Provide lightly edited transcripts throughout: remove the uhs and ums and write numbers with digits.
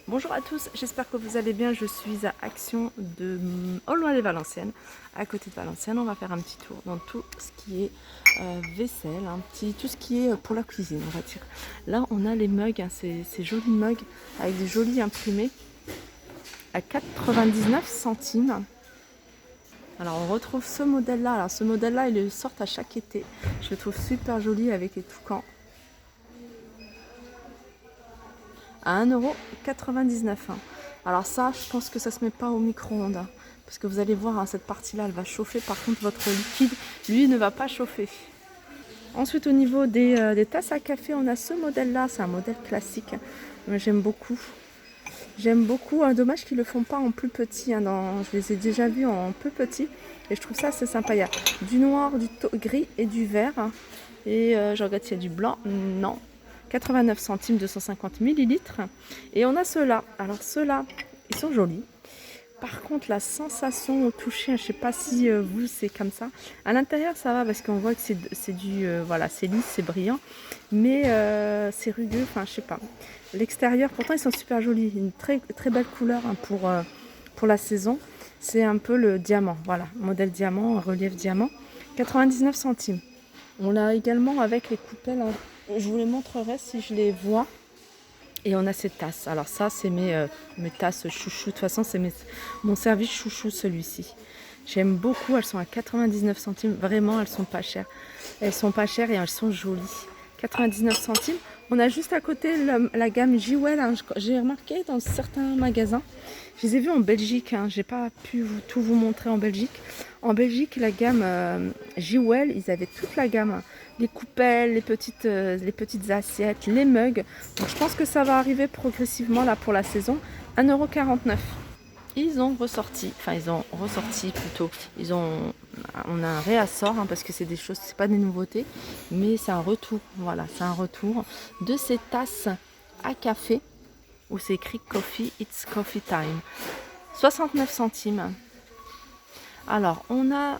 Bonjour à tous, j'espère que vous allez bien. Je suis à Action de Aulnoy-les-Valenciennes, à côté de Valenciennes. On va faire un petit tour dans tout ce qui est vaisselle, tout ce qui est pour la cuisine, on va dire. Là, on a les mugs, ces jolis mugs avec des jolis imprimés à 99 centimes. Alors, on retrouve ce modèle-là. Alors, ce modèle-là, ils le sortent à chaque été. Je le trouve super joli avec les toucans. À 1,99 €. Alors ça, je pense que ça se met pas au micro-ondes. Parce que vous allez voir, cette partie-là, elle va chauffer. Par contre, votre liquide, lui, ne va pas chauffer. Ensuite, au niveau des tasses à café, on a ce modèle-là. C'est un modèle classique. Mais j'aime beaucoup. J'aime beaucoup. Dommage qu'ils ne le font pas en plus petit. Je les ai déjà vus en peu petit. Et je trouve ça assez sympa. Il y a du noir, du gris et du vert. Et je regarde s'il y a du blanc. Non. 89 centimes, 250 millilitres. Et on a ceux-là. Alors ceux-là, ils sont jolis. Par contre, la sensation au toucher, je ne sais pas si vous, c'est comme ça. À l'intérieur, ça va parce qu'on voit que voilà, c'est lisse, c'est brillant. Mais c'est rugueux, enfin, je sais pas. L'extérieur, pourtant, ils sont super jolis. Une très, très belle couleur pour la saison. C'est un peu le diamant, voilà. Modèle diamant, relief diamant. 99 centimes. On l'a également avec les coupelles. Je vous les montrerai si je les vois. Et on a ces tasses. Alors ça, c'est mes tasses chouchou. De toute façon, c'est mon service chouchou, celui-ci. J'aime beaucoup. Elles sont à 99 centimes. Vraiment, elles sont pas chères. Elles sont pas chères et elles sont jolies. 99 centimes. On a juste à côté la gamme Jewel. J'ai remarqué dans certains magasins. Je les ai vus en Belgique. J'ai pas pu tout vous montrer en Belgique. En Belgique, la gamme Jewel, ils avaient toute la gamme. Les coupelles, les petites assiettes, les mugs. Donc je pense que ça va arriver progressivement là pour la saison. 1,49 €. Ils ont ressorti plutôt. On a un réassort parce que c'est des choses, c'est pas des nouveautés, mais c'est un retour. Voilà, c'est un retour de ces tasses à café où c'est écrit Coffee, it's coffee time. 69 centimes. Alors, on a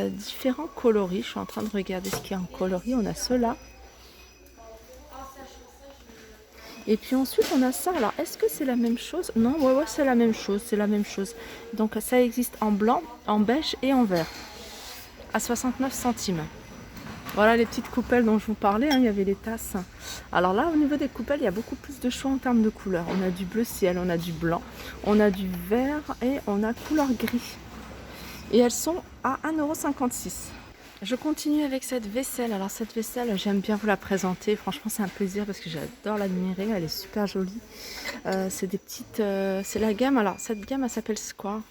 différents coloris. Je suis en train de regarder ce qu'il y a en coloris. On a ceux-là. Et puis ensuite, on a ça. Alors, est-ce que c'est la même chose? Non, ouais, c'est la même chose. C'est la même chose. Donc, ça existe en blanc, en beige et en vert. À 69 centimes. Voilà les petites coupelles dont je vous parlais. Il y avait les tasses. Alors là, au niveau des coupelles, il y a beaucoup plus de choix en termes de couleurs. On a du bleu ciel, on a du blanc, on a du vert et on a couleur gris. Et elles sont à 1,56 €. Je continue avec cette vaisselle. Alors cette vaisselle, j'aime bien vous la présenter. Franchement, c'est un plaisir parce que j'adore l'admirer. Elle est super jolie. C'est la gamme. Alors cette gamme, elle s'appelle Square.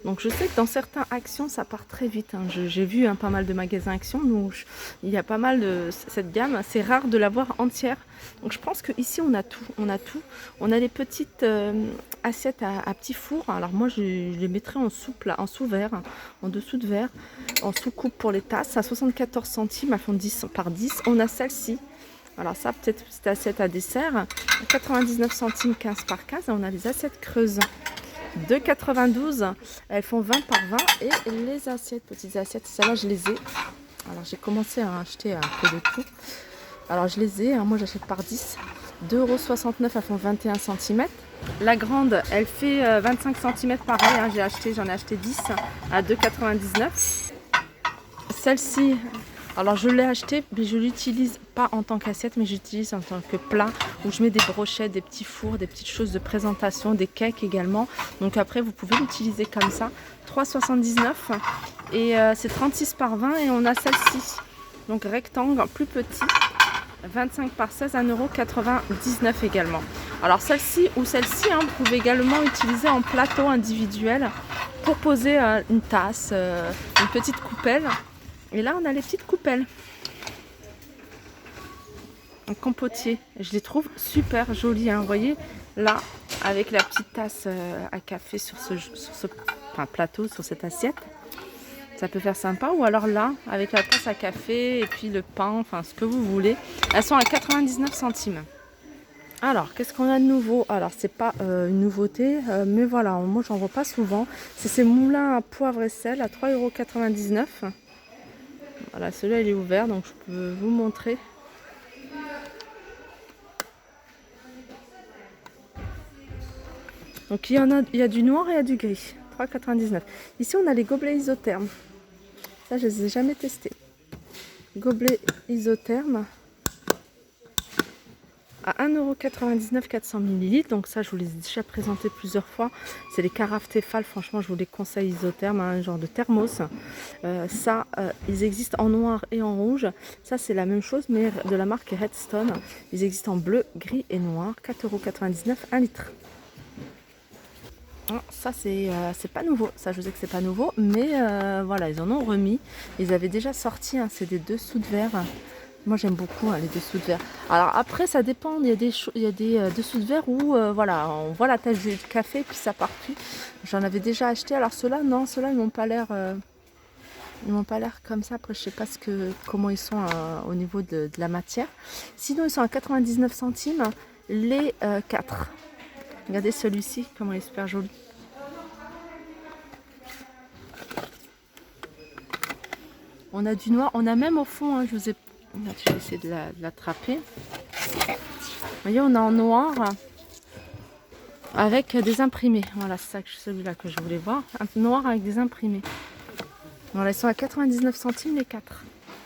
Donc je sais que dans certains Actions, ça part très vite. J'ai vu pas mal de magasins Actions. Donc il y a pas mal de cette gamme. C'est rare de la voir entière. Donc je pense qu'ici, on a tout. On a tout. On a les petites assiettes à petits fours. Alors moi, je les mettrais en sous-verre, en dessous de verre, en sous-coupe pour les tasses. À 74 centimes, elles font 10 par 10. On a celle-ci. Alors ça, peut-être petite assiette à dessert. À 99 centimes, 15 par 15. Et on a les assiettes creuses. 2,92 €. Elles font 20 par 20. Et les assiettes, petites assiettes, celles-là, je les ai. Alors j'ai commencé à acheter un peu de tout. Alors je les ai, moi j'achète par 10. 2,69 €, elles font 21 cm. La grande, elle fait 25 cm pareil. J'en ai acheté 10 à 2,99 €. Celle-ci, alors je l'ai achetée, mais je l'utilise pas en tant qu'assiette, mais j'utilise en tant que plat où je mets des brochettes, des petits fours, des petites choses de présentation, des cakes également. Donc après, vous pouvez l'utiliser comme ça. 3,79 € et c'est 36 par 20 et on a celle-ci. Donc rectangle, plus petit. 25 par 16, 1,99 € également. Alors celle-ci ou celle-ci, vous pouvez également utiliser en plateau individuel pour poser une tasse, une petite coupelle. Et là, on a les petites coupelles en compotier. Je les trouve super jolies. Vous voyez, là, avec la petite tasse à café sur ce plateau, sur cette assiette. Ça peut faire sympa. Ou alors là, avec la tasse à café et puis le pain, enfin ce que vous voulez. Elles sont à 99 centimes. Alors, qu'est-ce qu'on a de nouveau? Alors, c'est pas une nouveauté, mais voilà, moi j'en vois pas souvent. C'est ces moulins à poivre et sel à 3,99 €. Voilà, celui-là il est ouvert, donc je peux vous montrer. Donc il y a du noir et il y a du gris. 3,99. Ici on a les gobelets isothermes. Ça je ne les ai jamais testés. Gobelets isothermes à 1,99 € 400 ml. Donc ça je vous les ai déjà présentés plusieurs fois. C'est les carafes Tefal, franchement je vous les conseille isothermes, un genre de thermos. Ils existent en noir et en rouge. Ça c'est la même chose mais de la marque Redstone. Ils existent en bleu, gris et noir. 4,99 € 1 litre. Ça c'est pas nouveau, ça je sais que c'est pas nouveau, mais voilà, ils en ont remis. Ils avaient déjà sorti, hein, c'est des dessous de verre. Moi j'aime beaucoup, hein, les dessous de verre. Alors après ça dépend, il y a des dessous de verre où voilà, on voit la tache de café puis ça part plus. J'en avais déjà acheté, alors ceux-là non, ceux-là ils m'ont pas l'air comme ça. Après je sais pas comment ils sont au niveau de la matière. Sinon ils sont à 99 centimes les 4. Regardez celui-ci, comment il est super joli. On a du noir, on a même au fond, hein, je vais essayer de l'attraper. Vous voyez, on a en noir avec des imprimés. Voilà, c'est celui-là que je voulais voir. Un noir avec des imprimés. Voilà, ils sont à 99 centimes les 4.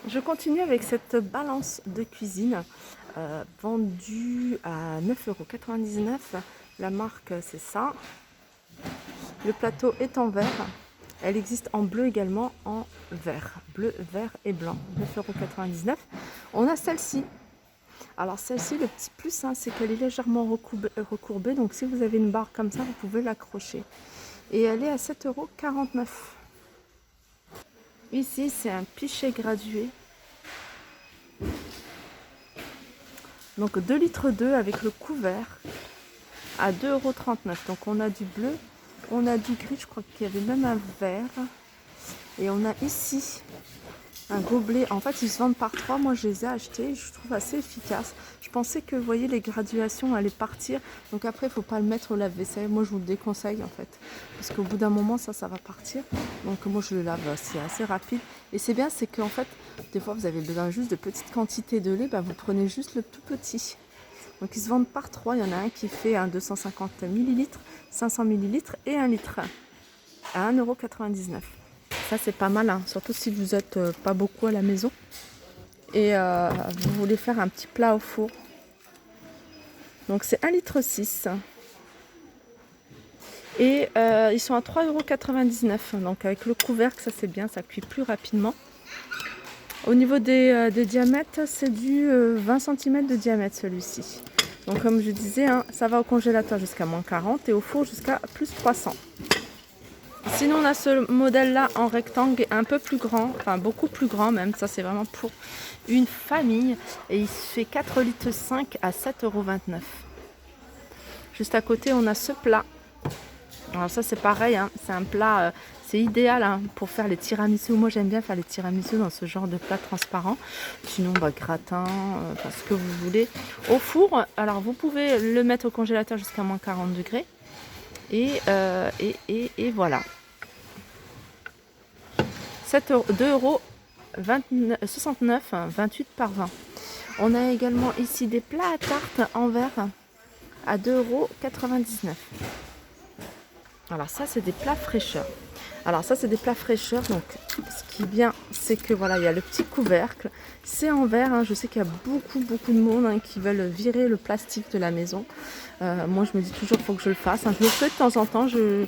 Je continue avec cette balance de cuisine vendue à 9,99 €. La marque c'est ça. Le plateau est en verre. Elle existe en bleu également, en vert. Bleu, vert et blanc. 9,99 €. On a celle-ci. Alors celle-ci, le petit plus, hein, c'est qu'elle est légèrement recourbée. Donc si vous avez une barre comme ça, vous pouvez l'accrocher. Et elle est à 7,49 €. Ici, c'est un pichet gradué. Donc 2,2 litres avec le couvert à 2,39 €. Donc on a du bleu, on a du gris, je crois qu'il y avait même un vert. Et on a ici un gobelet. En fait, ils se vendent par 3. Moi, je les ai achetés. Je trouve assez efficace. Je pensais que, vous voyez, les graduations allaient partir. Donc après, il ne faut pas le mettre au lave-vaisselle. Moi, je vous le déconseille, en fait. Parce qu'au bout d'un moment, ça va partir. Donc moi, je le lave. C'est assez rapide. Et c'est bien, c'est qu'en fait, des fois, vous avez besoin juste de petites quantités de lait. Bah, vous prenez juste le tout petit. Donc, ils se vendent par 3. Il y en a un qui fait un 250 ml, 500 ml et 1 litre à 1,99 €. Ça c'est pas mal, hein, surtout si vous êtes pas beaucoup à la maison et vous voulez faire un petit plat au four. Donc c'est 1,6 litre et ils sont à 3,99 €. Donc avec le couvercle, ça c'est bien, ça cuit plus rapidement. Au niveau des diamètres, c'est du 20 cm de diamètre celui-ci. Donc comme je disais, hein, ça va au congélateur jusqu'à -40 et au four jusqu'à +300. Sinon on a ce modèle là en rectangle un peu plus grand, enfin beaucoup plus grand même, ça c'est vraiment pour une famille et il fait 4,5 litres à 7,29 €. Juste à côté on a ce plat. Alors ça c'est pareil, hein, c'est un plat, c'est idéal, hein, pour faire les tiramisu. Moi j'aime bien faire les tiramisu dans ce genre de plat transparent. Sinon gratin, ce que vous voulez. Au four, alors vous pouvez le mettre au congélateur jusqu'à -40 degrés. Et voilà. 2,69 €, 28 par 20. On a également ici des plats à tarte en verre à 2,99 €. Alors ça c'est des plats fraîcheurs. Alors ça c'est des plats fraîcheurs. Donc ce qui est bien, c'est que voilà, il y a le petit couvercle. C'est en verre, hein. Je sais qu'il y a beaucoup de monde, hein, qui veulent virer le plastique de la maison. Moi je me dis toujours qu'il faut que je le fasse, hein. Je le fais de temps en temps, je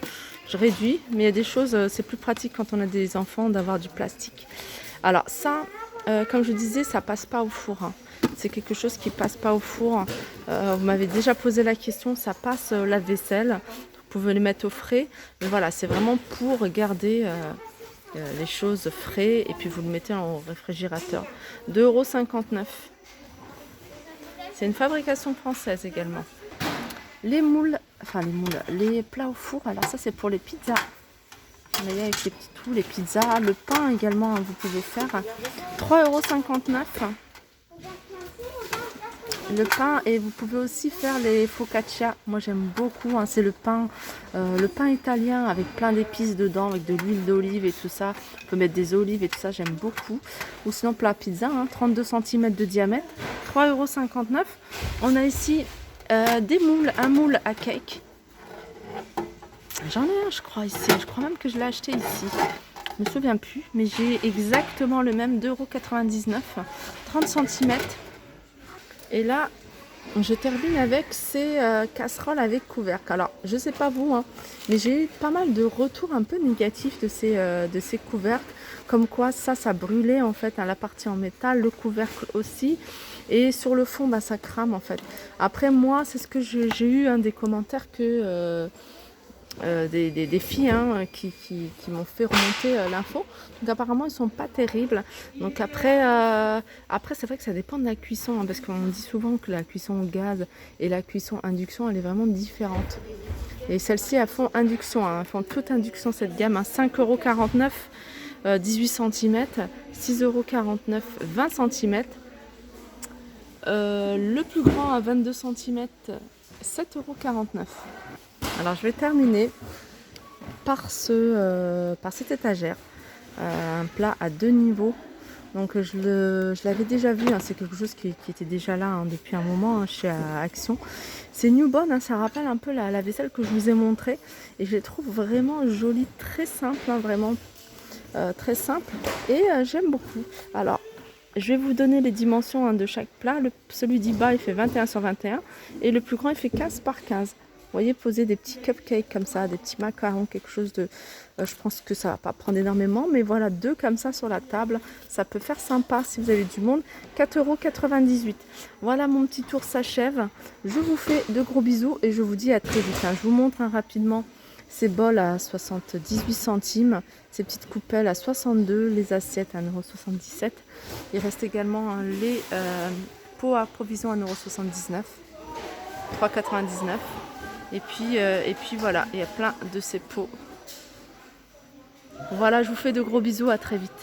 réduis, mais il y a des choses, c'est plus pratique quand on a des enfants d'avoir du plastique. Alors ça, comme je disais, ça passe pas au four, hein. C'est quelque chose qui passe pas au four. Vous m'avez déjà posé la question, ça passe la vaisselle. Vous pouvez les mettre au frais, mais voilà, c'est vraiment pour garder les choses frais et puis vous le mettez au réfrigérateur. 2,59 €. C'est une fabrication française également. Les plats au four, alors ça c'est pour les pizzas. Vous voyez, avec les petits trous, les pizzas, le pain également, hein, vous pouvez faire 3,59 €. Le pain, et vous pouvez aussi faire les focaccia. Moi j'aime beaucoup, hein, c'est le pain italien avec plein d'épices dedans, avec de l'huile d'olive et tout ça. On peut mettre des olives et tout ça, j'aime beaucoup. Ou sinon plat pizza, hein, 32 cm de diamètre, 3,59 €. On a ici des moules, un moule à cake. J'en ai un, je crois, ici. Je crois même que je l'ai acheté ici. Je me souviens plus, mais j'ai exactement le même, 2,99 €, 30 centimètres. Et là, je termine avec ces casseroles avec couvercle. Alors, je sais pas vous, hein, mais j'ai eu pas mal de retours un peu négatifs de ces couvercles. Comme quoi, ça brûlait en fait, hein, la partie en métal, le couvercle aussi. Et sur le fond, bah, ça crame en fait. Après, moi, c'est ce que j'ai eu des commentaires que... des filles hein, qui m'ont fait remonter l'info. Donc apparemment ils sont pas terribles. Donc après c'est vrai que ça dépend de la cuisson, hein, parce qu'on dit souvent que la cuisson au gaz et la cuisson induction elle est vraiment différente. Et celles-ci elles font induction, hein, elles font toute induction cette gamme, hein, 5,49 €, 18 cm, 6,49 €, 20 cm. Le plus grand à 22 cm, 7,49 €. Alors je vais terminer par cette étagère, un plat à 2 niveaux. Donc je l'avais déjà vu, hein, c'est quelque chose qui était déjà là hein, depuis un moment hein, chez Action. C'est Newborn, hein, ça rappelle un peu la vaisselle que je vous ai montrée et je les trouve vraiment jolies, très simples, hein, vraiment très simples et j'aime beaucoup. Alors je vais vous donner les dimensions hein, de chaque plat. Celui du bas il fait 21 sur 21 et le plus grand il fait 15 par 15. Vous voyez, poser des petits cupcakes comme ça, des petits macarons, quelque chose de... je pense que ça va pas prendre énormément, mais voilà, 2 comme ça sur la table. Ça peut faire sympa si vous avez du monde. 4,98 €. Voilà, mon petit tour s'achève. Je vous fais de gros bisous et je vous dis à très vite. Hein. Je vous montre hein, rapidement ces bols à 78 centimes, ces petites coupelles à 62, les assiettes à 1,77 €. Il reste également hein, les pots à provision à 1,79 €, 3,99 €. Et puis voilà, il y a plein de ces pots. Voilà, je vous fais de gros bisous, à très vite.